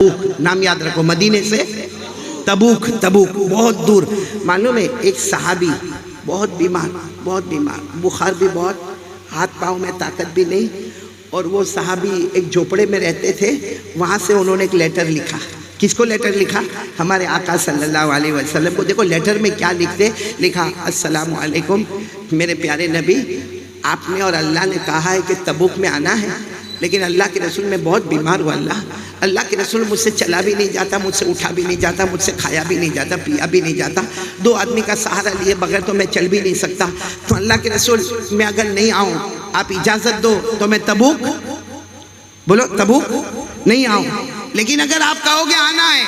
نام یاد رکھو، مدینے سے تبوک، تبوک بہت دور. معلوم ہے ایک صحابی بہت بیمار، بخار بھی بہت، ہاتھ پاؤں میں طاقت بھی نہیں، اور وہ صحابی ایک جھوپڑے میں رہتے تھے. وہاں سے انہوں نے ایک لیٹر لکھا. کس کو لیٹر لکھا؟ ہمارے آقا صلی اللہ علیہ وسلم کو. دیکھو لیٹر میں کیا لکھتے، لکھا السلام علیکم میرے پیارے نبی، آپ نے اور اللہ نے کہا ہے کہ تبوک میں آنا ہے، لیکن اللہ کے رسول میں بہت بیمار ہوا. اللہ کے رسول مجھ سے چلا بھی نہیں جاتا، مجھ سے اٹھا بھی نہیں جاتا، مجھ سے کھایا بھی نہیں جاتا، پیا بھی نہیں جاتا. 2 آدمی کا سہارا لیے بغیر تو میں چل بھی نہیں سکتا. تو اللہ کے رسول میں اگر نہیں آؤں، آپ اجازت دو تو میں تبوک، بولو تبوک نہیں آؤں. لیکن اگر آپ کہو گے آنا ہے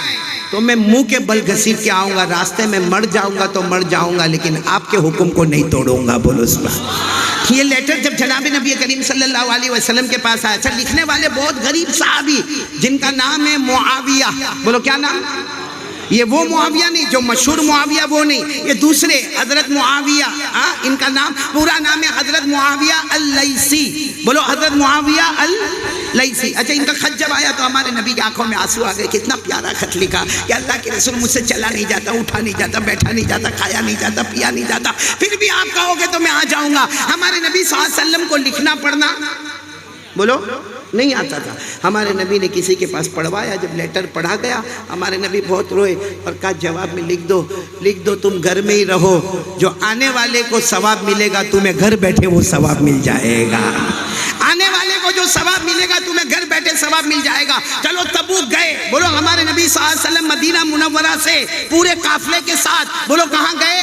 تو میں منہ کے بل گھسیٹ کے آؤں گا. راستے میں مر جاؤں گا تو مر جاؤں گا، لیکن آپ کے حکم کو نہیں توڑوں گا. بولو سبحان. یہ لیٹر جب جناب نبی کریم صلی اللہ علیہ وسلم کے پاس آیا، اچھا لکھنے والے بہت غریب صحابی جن کا نام ہے معاویہ. بولو کیا نام؟ یہ وہ معاویہ نہیں جو مشہور معاویہ، وہ نہیں، یہ دوسرے حضرت معاویہ. ان کا نام پورا نام ہے حضرت معاویہ اللیثی. بولو حضرت معاویہ اللیثی. اچھا ان کا خط جب آیا تو ہمارے نبی کی آنکھوں میں آنسو آ گئے. کتنا پیارا خط لکھا کہ اللہ کے رسول مجھ سے چلا نہیں جاتا، اٹھا نہیں جاتا، بیٹھا نہیں جاتا، کھایا نہیں جاتا، پیا نہیں جاتا، پھر بھی آپ کہو گے تو میں آ جاؤں گا. ہمارے نبی صلی اللہ علیہ وسلم کو لکھنا پڑھنا بولو نہیں آتا تھا. ہمارے نبی نے کسی کے پاس پڑھوایا. جب لیٹر پڑھا گیا ہمارے نبی بہت روئے اور کہا جواب میں لکھ دو تم گھر میں ہی رہو، جو آنے والے کو ثواب ملے گا تمہیں گھر بیٹھے وہ ثواب مل جائے گا. آنے والے کو جو ثواب ملے گا تمہیں گھر بیٹھے ثواب مل جائے گا. چلو تبوک گئے. بولو ہمارے نبی صلی اللہ علیہ وسلم مدینہ منورہ سے پورے قافلے کے ساتھ، بولو کہاں گئے؟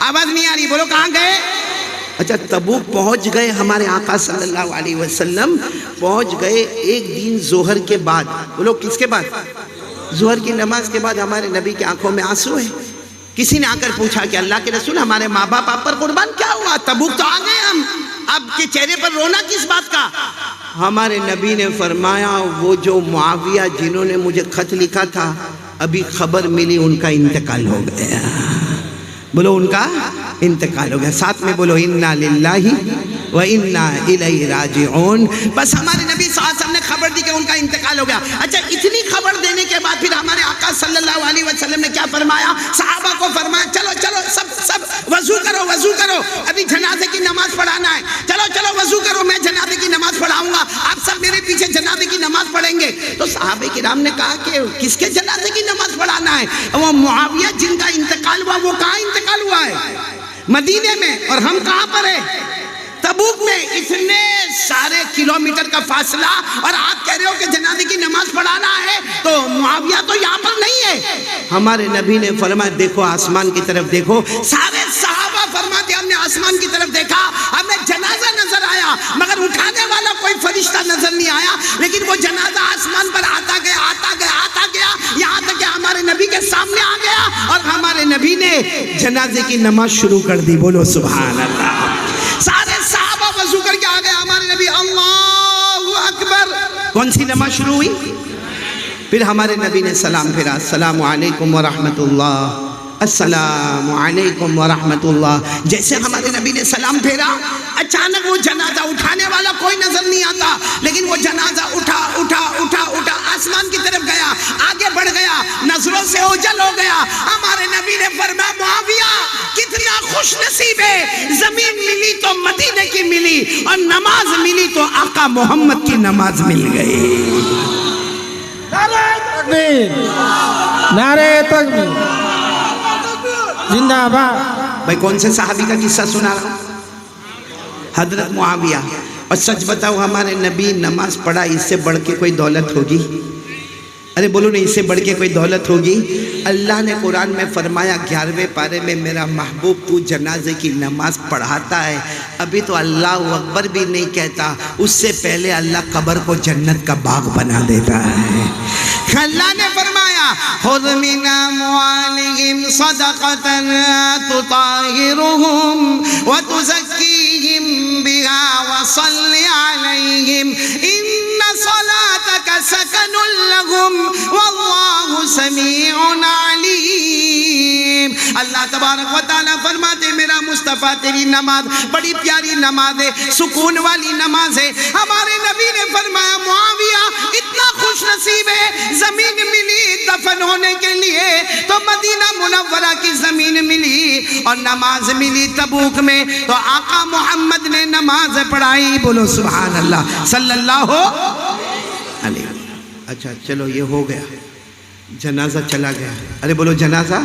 آواز نہیں آ رہی، بولو کہاں گئے؟ اچھا تبوک پہنچ گئے. ہمارے آقا صلی اللہ علیہ وسلم پہنچ گئے. ایک دن ظہر کے بعد، بولو کس کے بعد؟ ظہر کی نماز کے بعد ہمارے نبی کی آنکھوں میں آنسو ہے. کسی نے آ کر پوچھا کہ اللہ کے رسول ہمارے ماں باپ آپ پر قربان کیا ہوا؟ تبوک تو آ گئے ہم، اب کے چہرے پر رونا کس بات کا؟ ہمارے نبی نے فرمایا وہ جو معاویہ جنہوں نے مجھے خط لکھا تھا، ابھی خبر ملی ان کا انتقال ہو گیا. بولو ان کا انتقال ہو گیا. ساتھ میں بولو انا للہ و انا الیہ راجعون. بس ہمارے نبی صلی اللہ علیہ وسلم نے خبر دی کہ ان کا انتقال ہو گیا. اچھا اتنی خبر دینے کے بعد پھر ہمارے آقا صلی اللہ علیہ وسلم نے کیا فرمایا؟ صحابہ کو فرمایا چلو چلو سب وضو کرو، ابھی جنازے کی نماز پڑھانا ہے. چلو وضو کرو، میں جنازے کی نماز پڑھاؤں گا، آپ سب میرے پیچھے جنازے کی نماز پڑھیں گے. تو صحابہ کرام نے کہا کہ کس کے جنازے کی نماز پڑھانا ہے؟ وہ معاویہ جن کا انتقال ہوا، وہ کہاں انتقال ہوا ہے؟ مدینے میں. اور ہم کہاں پر ہیں؟ تبوک میں. اتنے سارے کلومیٹر کا فاصلہ، اور آپ کہہ رہے ہو کہ جنازے کی نماز پڑھانا ہے. تو معاویہ تو یہاں پر نہیں ہے. ہمارے نبی نے فرمایا دیکھو آسمان کی طرف دیکھو. سارے صحابہ فرماتے ہم نے آسمان کی طرف دیکھا، ہمیں جنازہ نظر آیا مگر اٹھانے والا کوئی فرشتہ نظر نہیں آیا. لیکن وہ جنازہ آسمان پر آتا گیا یہاں تک کہ ہمارے نبی کے سامنے آ گیا اور ہمارے نبی نے جنازے کی نماز شروع کر دی. بولو سبحان اللہ. سارے صحابہ وضو کر کے آ گئے. ہمارے نبی اللہ اکبر. کون سی نماز شروع ہوئی؟ پھر ہمارے نبی نے سلام پھیرا، السلام علیکم ورحمت اللہ، السلام علیکم ورحمت اللہ. جیسے ہمارے نبی نے سلام پھیرا اچانک وہ جنازہ اٹھانے والا کوئی نظر نہیں آتا، لیکن وہ جنازہ اٹھا آسمان کی طرف گیا، آگے بڑھ گیا، نظروں سے اوجھل ہو گیا. ہمارے نبی نے فرمایا معاویہ کتنا خوش نصیب ہے، زمین ملی تو مدینے کی ملی اور نماز ملی تو آقا محمد کی نماز مل گئی. نعرہ تکبیر، نعرہ تکبیر، زندہ باد. بھائی کون سے صحابی کا قصہ سنا رہا ہوں؟ حضرت معاویہ. اور سچ بتاؤ ہمارے نبی نماز پڑھا، اس سے بڑھ کے کوئی دولت ہوگی؟ ارے بولو نہیں، اس سے بڑھ کے کوئی دولت ہوگی؟ اللہ نے قرآن میں فرمایا 11ویں پارے میں میرا محبوب تو جنازے کی نماز پڑھاتا ہے. ابھی تو اللہ اکبر بھی نہیں کہتا، اس سے پہلے اللہ قبر کو جنت کا باغ بنا دیتا ہے. اللہ نے فرمایا خذ من اموالهم صدقة تطهرهم وتزكيهم بها وصل عليهم ان صلاتك سكن لهم والله سميع عليم. اللہ تبارک و تعالیٰ فرماتے میرا مصطفیٰ تیری نماز بڑی پیاری نماز ہے، سکون والی نماز ہے. ہمارے نبی نے فرمایا معاویہ اتنا خوش خوش نصیب ہے زمین ملی دفن ہونے کے لیے تو مدینہ منورہ کی زمین ملی، اور نماز ملی تبوک میں تو آقا محمد نے نماز پڑھائی، بولو سبحان اللہ صلی اللہ علیہ وسلم۔ اچھا چلو یہ ہو گیا، جنازہ چلا گیا، ارے بولو جنازہ،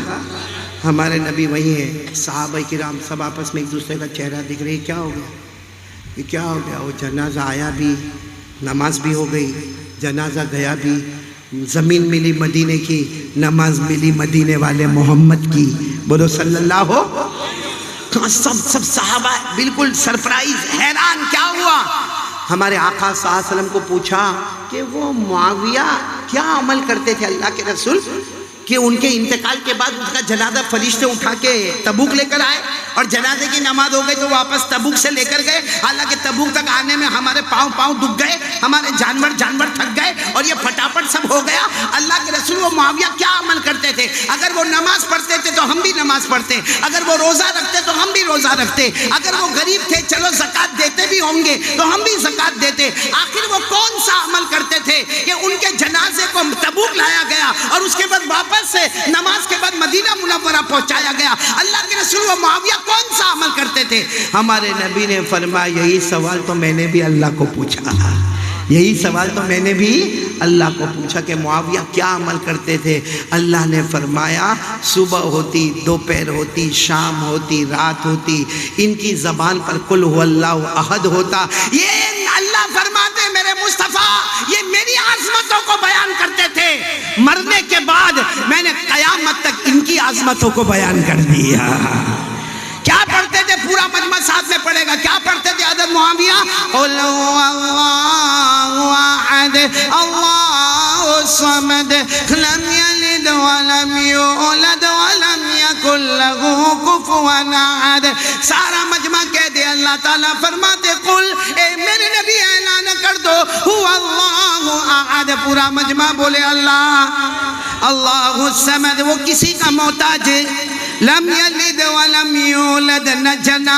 ہمارے نبی وہی ہیں، صحابہ کرام سب آپس میں ایک دوسرے کا چہرہ دکھ رہی، کیا ہو گیا، یہ کیا ہو گیا؟ وہ جنازہ آیا بھی، نماز بھی ہو گئی، جنازہ گیا بھی، زمین ملی مدینے کی، نماز ملی مدینے والے محمد کی، بولو صلی اللہ ہو۔ سب صحابہ بالکل سرپرائز، حیران، کیا ہوا؟ ہمارے آقا صلی اللہ علیہ وسلم کو پوچھا کہ وہ معاویہ کیا عمل کرتے تھے اللہ کے رسول، کہ ان کے انتقال کے بعد اس کا جنازہ فرشتے اٹھا کے تبوک لے کر آئے، اور جنازے کی نماز ہو گئی تو واپس تبوک سے لے کر گئے، حالانکہ تبوک تک آنے میں ہمارے پاؤں دکھ گئے، ہمارے جانور تھک گئے، اور یہ پھٹاپٹ سب ہو گیا۔ اللہ کے رسول وہ معاویہ کیا عمل کرتے تھے؟ اگر وہ نماز پڑھتے تھے تو ہم بھی نماز پڑھتے، اگر وہ روزہ رکھتے تو ہم بھی روزہ رکھتے، اگر وہ غریب تھے چلو زکوٰۃ دیتے بھی ہوں گے تو ہم بھی زکوٰۃ دیتے۔ آخر وہ کون سا عمل کرتے تھے کہ ان کے جنازے کو تبوک لایا گیا اور اس کے بعد واپس سے نماز کے بعد مدینہ منورہ پہنچایا گیا؟ اللہ کے رسول وہ معاویہ کون سا عمل کرتے تھے؟ ہمارے نبی نے فرمایا یہی سوال تو میں نے بھی اللہ کو پوچھا، یہی سوال تو میں نے بھی اللہ کو پوچھا کہ معاویہ کیا عمل کرتے تھے؟ اللہ نے فرمایا صبح ہوتی، دوپہر ہوتی، شام ہوتی، رات ہوتی، ان کی زبان پر قل هو اللہ احد ہوتا۔ یہ اللہ فرماتے میرے مصطفیٰ یہ میری عظمتوں کو بیان کرتے تھے، مرنے کے بعد میں نے قیامت تک ان کی عظمتوں کو بیان کر دیا۔ کیا پڑھتے تھے؟ پورا مجمع ساتھ میں پڑھے گا، کیا پڑھتے تھے حضرت معاویہ؟ قل هو اللہ احد اللہ الصمد لم یلد ولم یولد ولم یکن له کفوا احد۔ سارا مجمع کہہ دے، اللہ تعالیٰ فرماتے قل، اے میرے نبی اعلان کر دو هو اللہ احد، پورا مجمع بولے اللہ الصمد، وہ کسی کا محتاج ہے، لم یلد ولم یولد، نہ جنا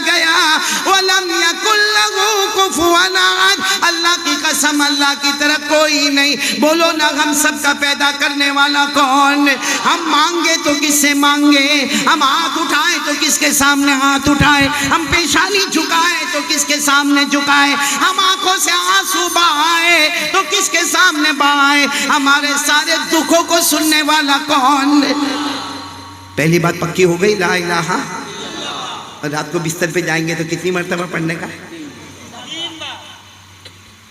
گیا، ولم یکن له کفوا احد، اللہ کی قسم اللہ کی طرح کوئی نہیں۔ بولو نا ہم سب کا پیدا کرنے والا کون؟ ہم مانگے تو کس سے مانگے؟ ہم ہاتھ اٹھائے تو کس کے سامنے ہاتھ اٹھائے؟ ہم پیشانی جھکائے تو کس کے سامنے جھکائے؟ ہم آنکھوں سے آنسو بہائے تو کس کے سامنے بہائے؟ ہمارے سارے دکھوں کو سننے والا کون؟ پہلی بات پکی ہو گئی لا الہ، اور رات کو بستر پہ جائیں گے تو کتنی مرتبہ پڑھنے کا؟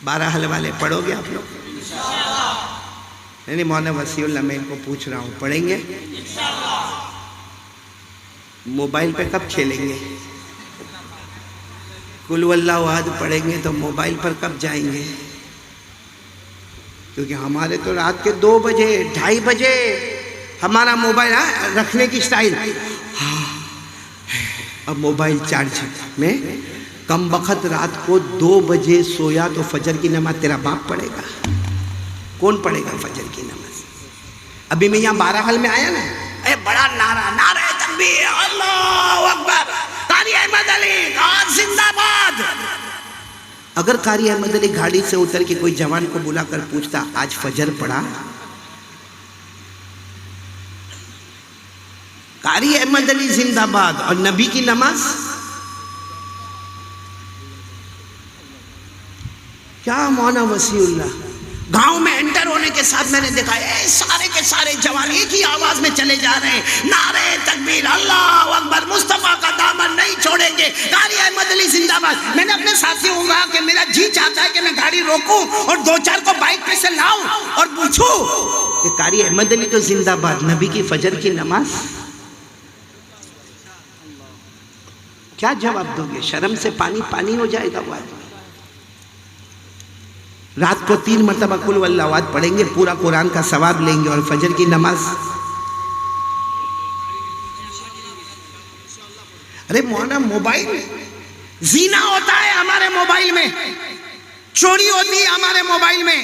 12 حل والے پڑھو گے آپ لوگ؟ نہیں مولانا وسیع اللہ میں ان کو پوچھ رہا ہوں، پڑھیں گے؟ موبائل پہ کب کھیلیں گے؟ قل هو اللہ احد پڑھیں گے تو موبائل پر کب جائیں گے؟ کیونکہ ہمارے تو رات کے 2 بجے 2:30 بجے ہمارا موبائل رکھنے کی سٹائل، اب موبائل چارج میں، کم وقت رات کو 2 بجے سویا تو فجر کی نماز تیرا باپ پڑھے گا؟ کون پڑھے گا فجر کی نماز؟ ابھی میں یہاں 12 حل میں آیا نا، اے بڑا نعرہ تکبیر، اللہ اکبر، قاری احمد علی زندہ باد۔ اگر قاری احمد علی گاڑی سے اتر کے کوئی جوان کو بلا کر پوچھتا آج فجر پڑھا؟ قاری احمد علی زندہ باد، اور نبی کی نماز کیا؟ مولانا وسیع اللہ گاؤں میں انٹر ہونے کے ساتھ میں نے دیکھا سارے کے سارے جوان ایک ہی آواز میں چلے جا رہے ہیں، نعرے تکبیر، اللہ اکبر، مصطفیٰ کا دامن نہیں چھوڑیں گے، قاری احمد علی زندہ باد۔ میں نے اپنے ساتھیوں کو کہا کہ میرا جی چاہتا ہے کہ میں گاڑی روکوں اور 2-4 کو بائک پہ سے لاؤں اور پوچھوں کہ قاری احمد علی تو زندہ باد، نبی کی فجر کی نماز کیا جواب دو گے؟ شرم سے پانی ہو جائے گا وہ آدمی۔ رات کو 3 مرتبہ قل هو اللہ احد پڑھیں گے، پورا قرآن کا ثواب لیں گے، اور فجر کی نماز، ارے مولانا موبائل زینا ہوتا ہے ہمارے موبائل میں، چوری ہوتی ہے ہمارے موبائل میں،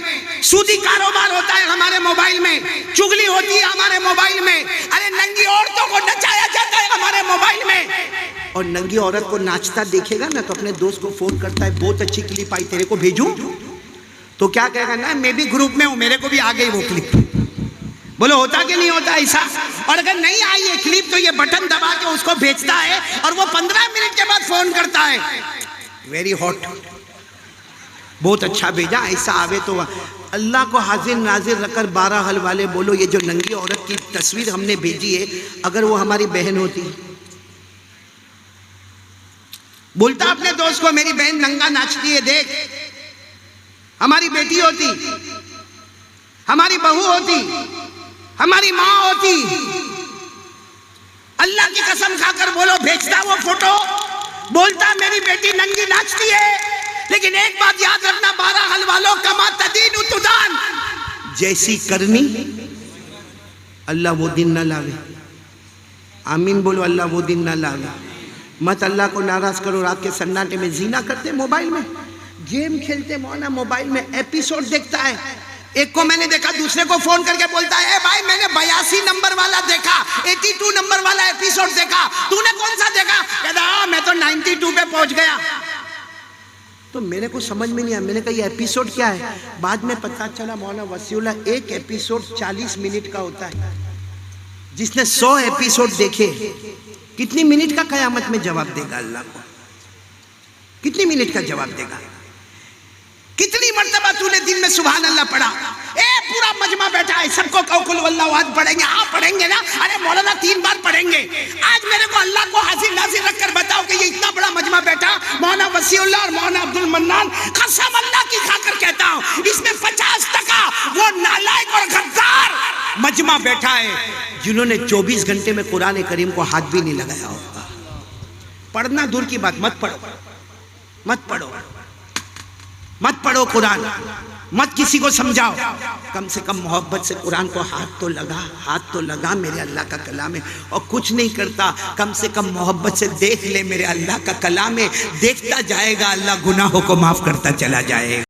سودی کاروبار ہوتا ہے ہمارے موبائل میں، چغلی ہوتی ہے ہمارے موبائل میں، ارے ننگی عورتوں کو نچایا جاتا ہے ہمارے موبائل میں، اور ننگی عورت کو ناچتا دیکھے گا نا تو اپنے دوست کو فون کرتا ہے بہت اچھی کلپ آئی تیرے کو بھیجوں، تو کیا کہے گا؟ نا میں بھی گروپ میں ہوں، میرے کو بھی آ گئی وہ کلپ. بولو ہوتا کہ نہیں ہوتا ایسا؟ اور اگر نہیں آئی یہ کلپ تو یہ بٹن دبا کے اس کو بھیجتا ہے اور وہ 15 منٹ کے بعد فون کرتا ہے، ویری ہاٹ، بہت اچھا بھیجا، ایسا آوے تو. اللہ کو حاضر ناظر رکھ کر 12 حل والے بولو، یہ جو ننگی عورت کی تصویر ہم نے بھیجی ہے اگر وہ ہماری بہن ہوتی، بولتا اپنے دوست کو میری بہن ننگا ناچتی ہے دیکھ، ہماری بیٹی ہوتی، ہماری بہو ہوتی، ہماری ماں ہوتی. اللہ کی قسم کھا کر بولو بھیجتا وہ فوٹو، بولتا میری بیٹی ننگی ناچتی ہے. لیکن ایک بات یاد رکھنا 12 حل والوں، کما تدین تدان، جیسی کرنی اللہ وہ دن نہ لاوے. آمین بولو، اللہ وہ دن نہ لاوے. مت اللہ کو ناراض کرو. رات کے سناٹے میں زینا کرتے، موبائل میں گیم کھیلتے، مولانا موبائل میں ایپیسوڈ دیکھتا ہے. ایک کو میں نے دیکھا دوسرے کو فون کر کے بولتا ہے اے بھائی میں نے 82 نمبر والا دیکھا، 82 نمبر والا ایپیسوڈ دیکھا، تو نے کون سا دیکھا؟ کہتا میں تو 92 پہ پہنچ گیا. تو میرے کو سمجھ میں نہیں آیا، میں نے کہا یہ ایپیسوڈ کیا ہے؟ بعد میں پتہ چلا مولانا وسیع اللہ ایک ایپیسوڈ 40 منٹ کا ہوتا ہے. جس نے 100 ایپیسوڈ دیکھے کتنی منٹ کا قیامت میں جواب دے گا اللہ کو؟ کتنی منٹ کا جواب دے گا؟ کتنی مرتبہ تو نے دن میں سبحان اللہ پڑھا؟ اے پورا مجمع بیٹھا ہے، سب کو قل ہو اللہ احد پڑھیں گے. آپ پڑھیں گے نا؟ ارے مولانا 3 بار پڑھیں گے. آج میرے کو اللہ کو حاضر ناظر رکھ کر بتاؤ کہ یہ اتنا بڑا مجمع بیٹھا، مولانا وسیع اللہ اور مولانا عبد المنان، قسم اللہ کی کھا کر کہتا ہوں اس میں 50% وہ نالائق اور غدار مجمع بیٹھا ہے جنہوں نے 24 گھنٹے میں قرآن کریم کو ہاتھ بھی نہیں لگایا ہوگا. پڑھنا دور کی بات، مت پڑھو، مت پڑھو، مت پڑھو قرآن، مت کسی کو سمجھاؤ. کم سے کم محبت سے قرآن کو ہاتھ تو لگا، ہاتھ تو لگا، میرے اللہ کا کلام ہے. اور کچھ نہیں کرتا کم سے کم محبت سے دیکھ لے، میرے اللہ کا کلام ہے. دیکھتا جائے گا اللہ گناہوں کو معاف کرتا چلا جائے گا.